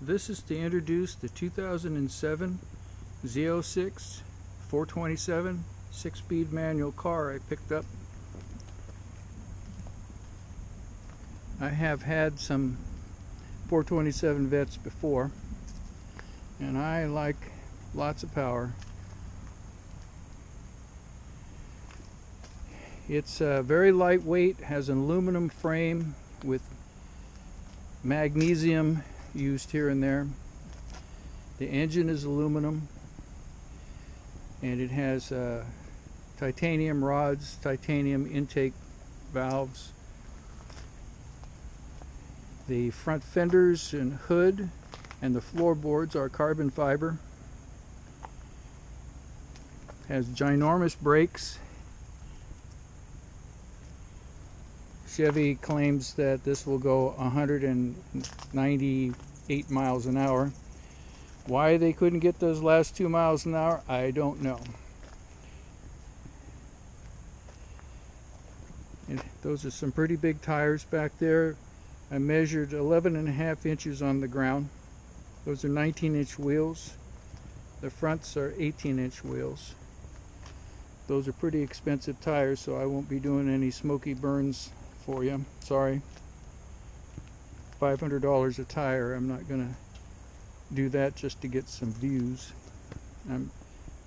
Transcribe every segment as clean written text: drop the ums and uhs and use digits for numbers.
So this is to introduce the 2007 Z06 427 6-speed manual car I picked up. I have had some 427 Vettes before, and I like lots of power. It's very lightweight, has an aluminum frame with magnesium used here and there. The engine is aluminum, and it has titanium rods, titanium intake valves. The front fenders and hood and the floorboards are carbon fiber. Has ginormous brakes. Chevy claims that this will go 198 miles an hour. Why they couldn't get those last 2 miles an hour, I don't know. And those are some pretty big tires back there. I measured 11.5 inches on the ground. Those are 19-inch wheels. The fronts are 18-inch wheels. Those are pretty expensive tires, so I won't be doing any smoky burns for you. Sorry. $500 a tire. I'm not gonna do that just to get some views.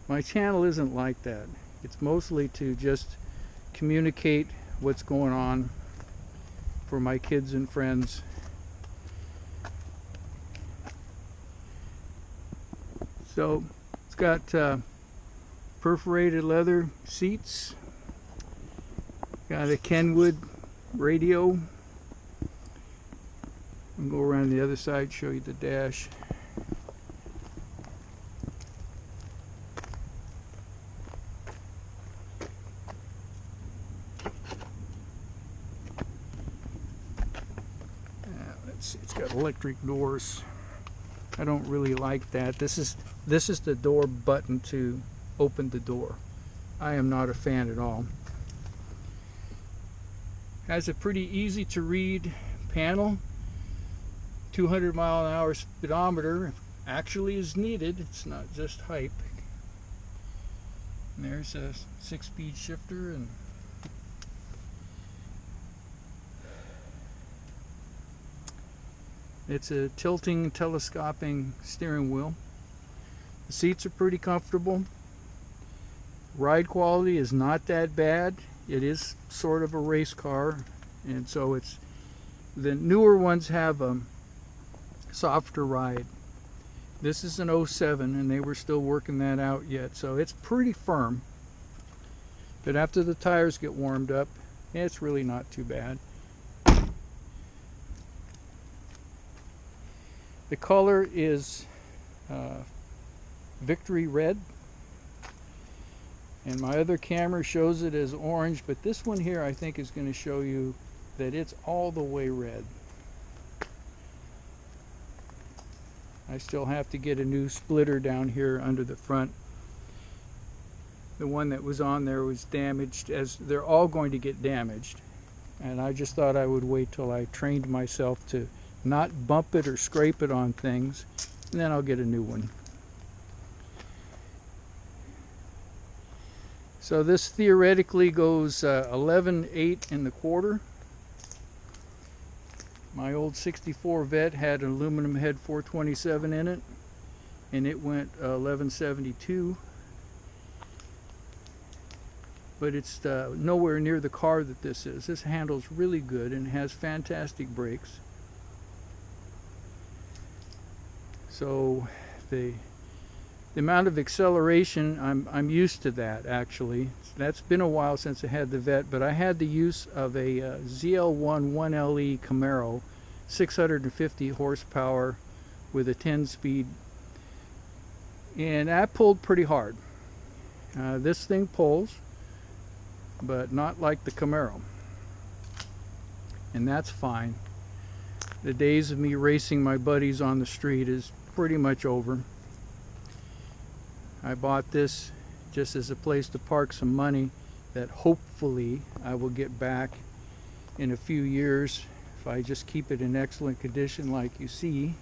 My channel isn't like that. It's mostly to just communicate what's going on for my kids and friends. So it's got perforated leather seats, got a Kenwood radio. I'll go around the other side, show you the dash. Let's see, it's got electric doors. I don't really like that. This is the door button to open the door. I am not a fan at all. Has a pretty easy to read panel. 200 mile an hour speedometer actually is needed. It's not just hype. And there's a 6-speed shifter, and it's a tilting, telescoping steering wheel. The seats are pretty comfortable. Ride quality is not that bad. It is sort of a race car, and so it's, the newer ones have a softer ride. This is an 07, and they were still working that out yet, so it's pretty firm. But after the tires get warmed up, it's really not too bad. The color is Victory Red, and my other camera shows it as orange, but this one here I think is going to show you that it's all the way red. I still have to get a new splitter down here under the front. The one that was on there was damaged, as they're all going to get damaged, and I just thought I would wait till I trained myself to not bump it or scrape it on things, and then I'll get a new one. So this theoretically goes 11.8 in the quarter. My old 64 Vette had an aluminum head 427 in it, and it went 11.72. But it's nowhere near the car that this is. This handles really good and has fantastic brakes. So the amount of acceleration, I'm used to that actually. That's been a while since I had the Vette, but I had the use of a ZL1 1LE Camaro, 650 horsepower with a 10-speed, and that pulled pretty hard. This thing pulls, but not like the Camaro, and that's fine. The days of me racing my buddies on the street is pretty much over. I bought this just as a place to park some money that hopefully I will get back in a few years if I just keep it in excellent condition like you see.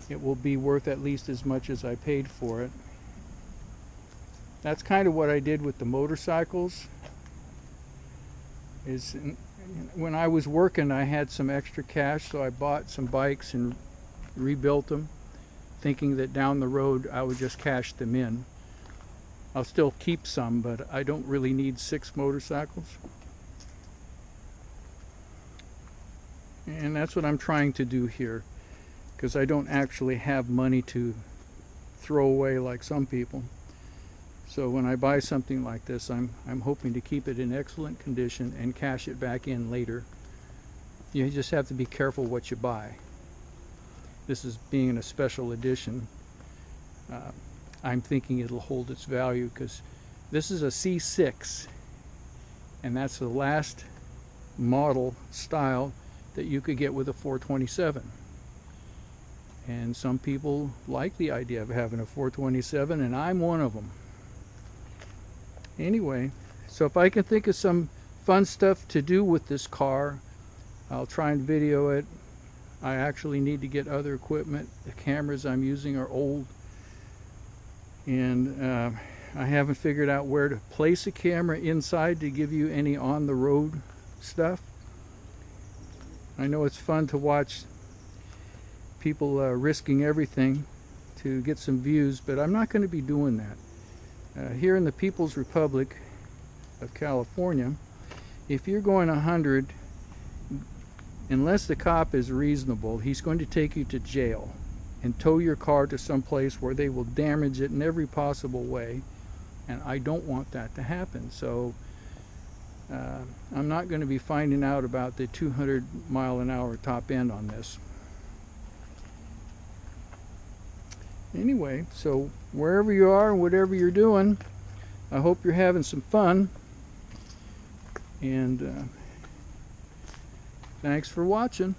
it will be worth at least as much as I paid for it. That's kind of what I did with the motorcycles. When I was working, I had some extra cash, so I bought some bikes and rebuilt them, thinking that down the road I would just cash them in. I'll still keep some, but I don't really need 6 motorcycles. And that's what I'm trying to do here, because I don't actually have money to throw away like some people. So when I buy something like this, I'm hoping to keep it in excellent condition and cash it back in later. You just have to be careful what you buy. This is being a special edition. I'm thinking it'll hold its value, because this is a C6, and that's the last model style that you could get with a 427. And some people like the idea of having a 427, and I'm one of them. Anyway, so if I can think of some fun stuff to do with this car, I'll try and video it. I actually need to get other equipment. The cameras I'm using are old, and I haven't figured out where to place a camera inside to give you any on-the-road stuff. I know it's fun to watch people risking everything to get some views, but I'm not going to be doing that. Here in the People's Republic of California, if you're going 100, unless the cop is reasonable, he's going to take you to jail and tow your car to some place where they will damage it in every possible way, and I don't want that to happen. So I'm not going to be finding out about the 200-mile-an-hour top end on this. Anyway, so wherever you are, whatever you're doing, I hope you're having some fun, and thanks for watching.